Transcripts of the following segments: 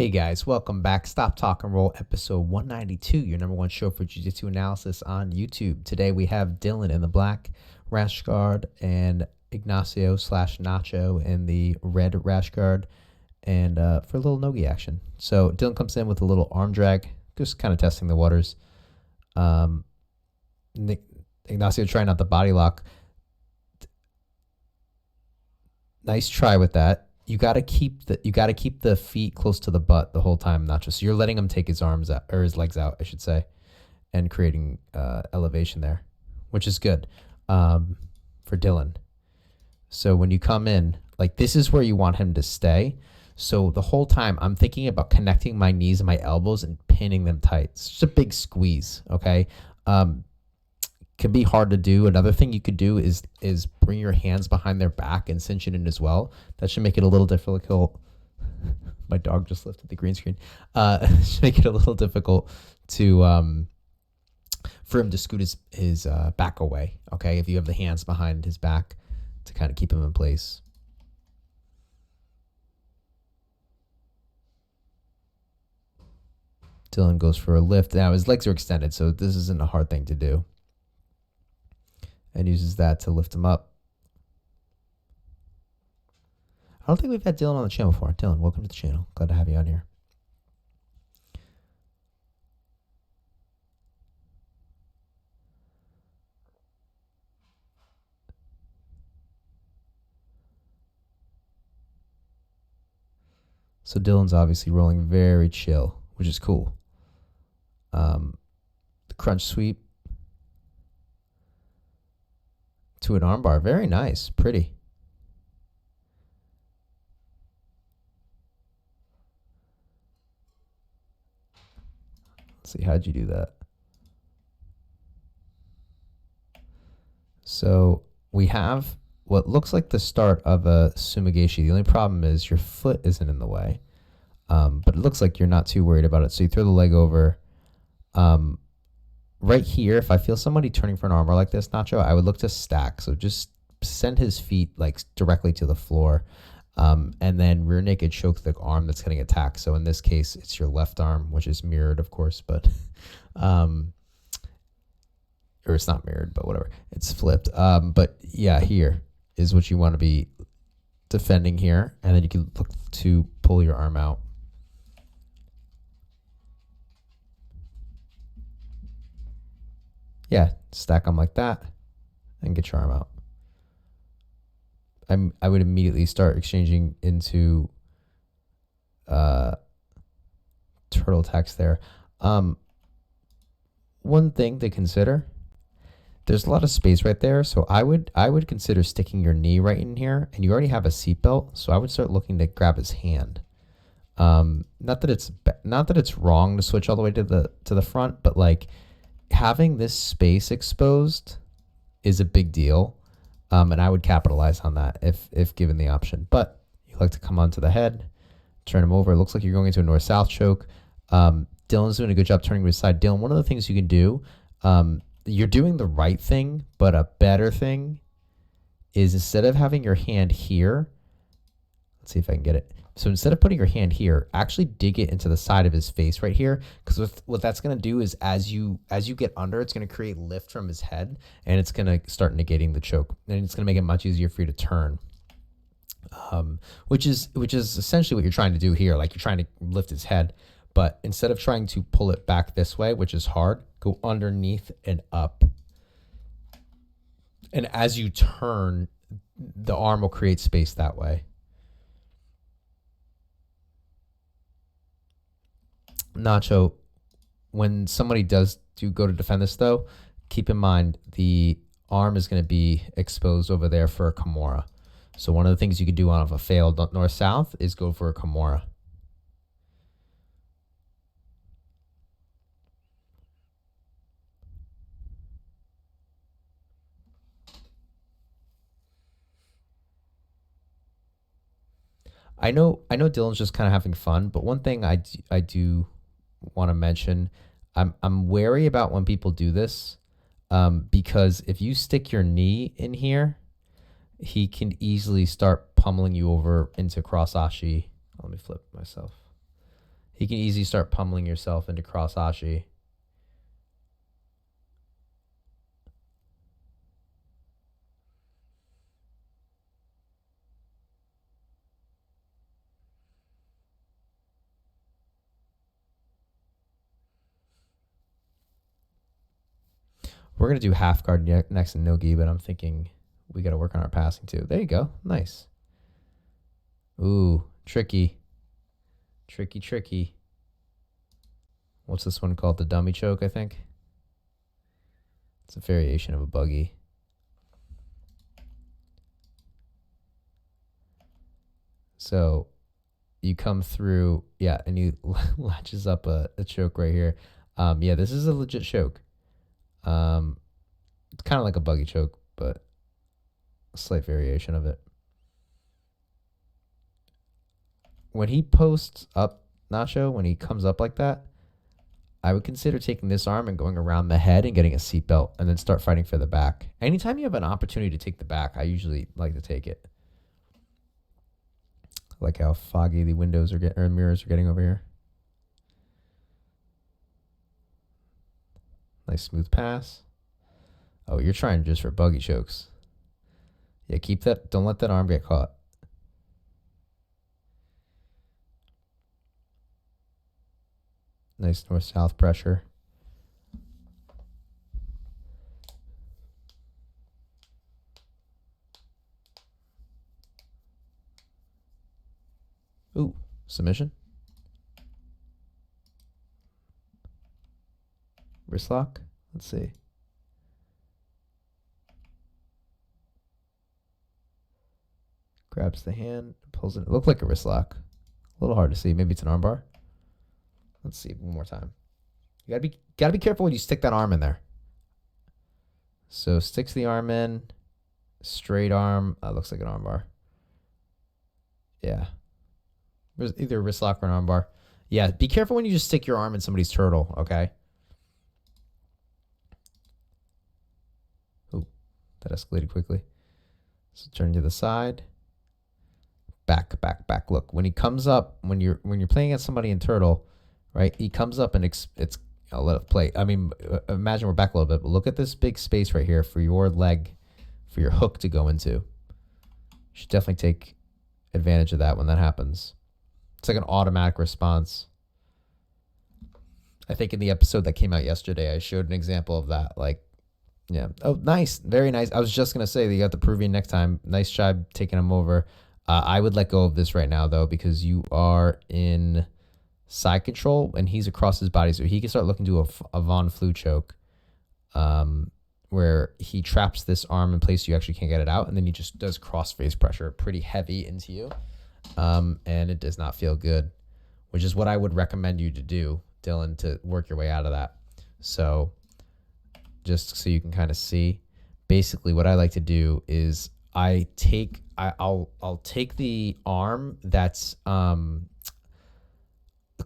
Hey guys, welcome back. Stop Talk and Roll episode 192, your number one show for Jiu-Jitsu analysis on YouTube. Today we have Dillon in the black rash guard and Ignacio / Nacho in the red rash guard and for a little nogi action. So Dillon comes in with a little arm drag, just kind of testing the waters. Ignacio trying out the body lock. Nice try with that. You gotta keep the feet close to the butt the whole time, Nacho. So you're letting him take his arms out, or his legs out, I should say, and creating elevation there, which is good for Dillon. So when you come in, like this is where you want him to stay. So the whole time I'm thinking about connecting my knees and my elbows and pinning them tight. It's just a big squeeze, okay? Can be hard to do. Another thing you could do is bring your hands behind their back and cinch it in as well. That should make it a little difficult. My dog just lifted the green screen. Should make it a little difficult to for him to scoot his back away. Okay, if you have the hands behind his back to kind of keep him in place. Dillon goes for a lift. Now his legs are extended, so this isn't a hard thing to do. And uses that to lift him up. I don't think we've had Dillon on the channel before. Dillon, welcome to the channel. Glad to have you on here. So Dillon's obviously rolling very chill, which is cool. The crunch sweep to an armbar. Very nice. Pretty. Let's see. How'd you do that? So we have what looks like the start of a sumigashi. The only problem is your foot isn't in the way. But it looks like you're not too worried about it. So you throw the leg over. Right here, if I feel somebody turning for an armbar like this, Nacho, I would look to stack. So just send his feet like directly to the floor, and then rear naked choke the arm that's getting attacked. So in this case, it's your left arm, which is mirrored, of course, but or it's not mirrored, but whatever. It's flipped. But yeah, here is what you want to be defending here, and then you can look to pull your arm out. Yeah, stack them like that and get your arm out. I would immediately start exchanging into turtle attacks there. One thing to consider, there's a lot of space right there, so I would consider sticking your knee right in here, and you already have a seatbelt, so I would start looking to grab his hand. Not that it's wrong to switch all the way to the front, but like having this space exposed is a big deal, and I would capitalize on that if given the option. But you like to come onto the head, turn him over. It looks like you're going into a north-south choke. Dillon's doing a good job turning to his side. Dillon, one of the things you can do, you're doing the right thing, but a better thing is instead of having your hand here, let's see if I can get it. So instead of putting your hand here, actually dig it into the side of his face right here, because what that's going to do is as you get under, it's going to create lift from his head, and it's going to start negating the choke, and it's going to make it much easier for you to turn, which is essentially what you're trying to do here. Like you're trying to lift his head, but instead of trying to pull it back this way, which is hard, go underneath and up. And as you turn, the arm will create space that way. Nacho, when somebody does go to defend this, though, keep in mind the arm is going to be exposed over there for a Kimura. So one of the things you could do on a failed north-south is go for a Kimura. I know Dillon's just kind of having fun, but one thing I do want to mention, I'm wary about when people do this, because if you stick your knee in here, he can easily start pummeling you over into cross ashi. Let me flip myself. he can easily start pummeling yourself into cross ashi. We're going to do half guard next in no-gi, but I'm thinking we got to work on our passing too. There you go. Nice. Ooh, tricky. Tricky, tricky. What's this one called? The dummy choke, I think. It's a variation of a buggy. So you come through, yeah, and you latches up a choke right here. Yeah, this is a legit choke. It's kind of like a buggy choke, but a slight variation of it. When he posts up, Nacho, when he comes up like that, I would consider taking this arm and going around the head and getting a seatbelt and then start fighting for the back. Anytime you have an opportunity to take the back, I usually like to take it. I like how foggy the windows are getting, or mirrors are getting over here. Nice smooth pass. Oh, you're trying just for buggy chokes. Yeah, keep that. Don't let that arm get caught. Nice north-south pressure. Ooh, submission. Wrist lock. Let's see. Grabs the hand, pulls it. It looked like a wrist lock. A little hard to see. Maybe it's an arm bar. Let's see one more time. You gotta be careful when you stick that arm in there. So sticks the arm in, straight arm. Looks like an arm bar. Yeah. There's either a wrist lock or an arm bar. Yeah, be careful when you just stick your arm in somebody's turtle, okay? Ooh, that escalated quickly. So turn to the side. Back, back, back. Look, when he comes up, when you're playing against somebody in turtle, right? He comes up and I'll let it play. I mean, imagine we're back a little bit, but look at this big space right here for your leg, for your hook to go into. You should definitely take advantage of that when that happens. It's like an automatic response. I think in the episode that came out yesterday, I showed an example of that. Like, yeah. Oh, nice. Very nice. I was just going to say that you got the Peruvian next time. Nice job taking him over. I would let go of this right now, though, because you are in side control and he's across his body. So he can start looking to a Von Flue choke where he traps this arm in place so you actually can't get it out. And then he just does cross face pressure pretty heavy into you. And it does not feel good, which is what I would recommend you to do, Dillon, to work your way out of that. So just so you can kind of see, basically what I like to do is I'll take the arm that's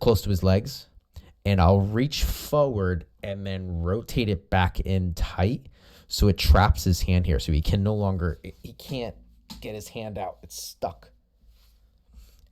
close to his legs and I'll reach forward and then rotate it back in tight so it traps his hand here. So he can't get his hand out. It's stuck.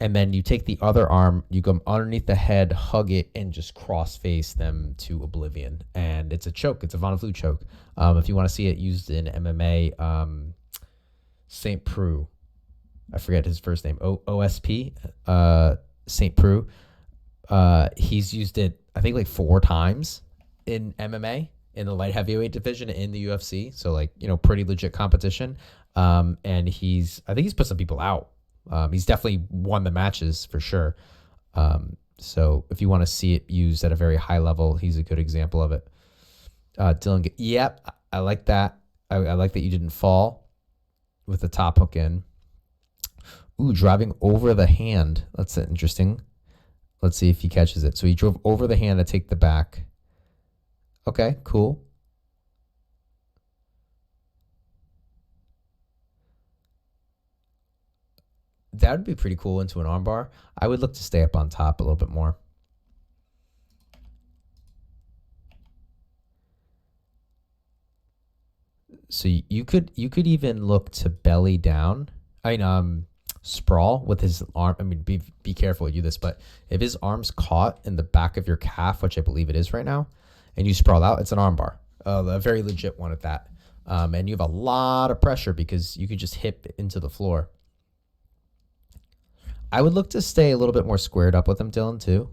And then you take the other arm, you go underneath the head, hug it, and just cross face them to oblivion. And it's a choke. It's a Von Flue choke. If you want to see it used in MMA, St. Preux, I forget his first name, OSP, St. Preux. He's used it, I think, like 4 times in MMA, in the light heavyweight division in the UFC. So, like, pretty legit competition. And I think he's put some people out. He's definitely won the matches for sure. So if you want to see it used at a very high level, he's a good example of it. Dillon, yep, I like that. I like that you didn't fall with the top hook in. Ooh, driving over the hand. That's interesting. Let's see if he catches it. So he drove over the hand to take the back. Okay, cool. That would be pretty cool into an armbar. I would look to stay up on top a little bit more. So you could even look to belly down. sprawl with his arm, I mean, be careful you do this, but if his arm's caught in the back of your calf, which I believe it is right now, and you sprawl out, it's an arm bar, a very legit one at that. And you have a lot of pressure because you could just hip into the floor. I would look to stay a little bit more squared up with him, Dillon, too.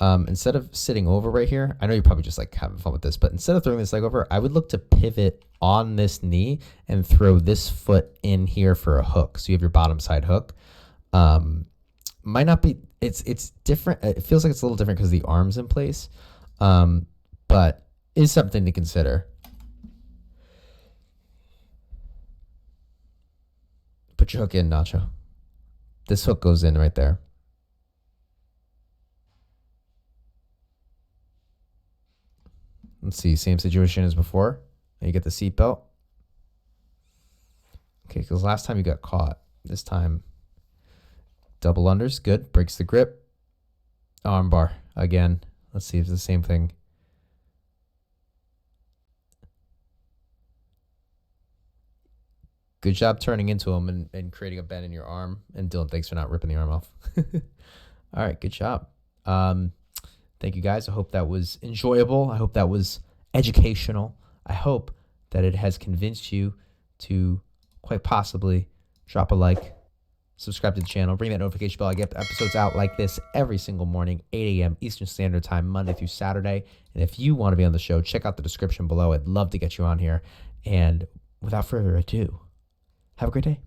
Instead of sitting over right here, I know you're probably just like having fun with this, but instead of throwing this leg over, I would look to pivot on this knee and throw this foot in here for a hook. So you have your bottom side hook. Might not be, it's different. It feels like it's a little different because the arm's in place, but is something to consider. Put your hook in, Nacho. This hook goes in right there. Let's see, same situation as before. Now you get the seatbelt. Okay, because last time you got caught. This time, double unders, good. Breaks the grip. Arm bar, again. Let's see if it's the same thing. Good job turning into him and creating a bend in your arm. And Dillon, thanks for not ripping the arm off. All right, good job. Thank you, guys. I hope that was enjoyable. I hope that was educational. I hope that it has convinced you to quite possibly drop a like, subscribe to the channel, ring that notification bell. I get episodes out like this every single morning, 8 a.m. Eastern Standard Time, Monday through Saturday. And if you want to be on the show, check out the description below. I'd love to get you on here. And without further ado, have a great day.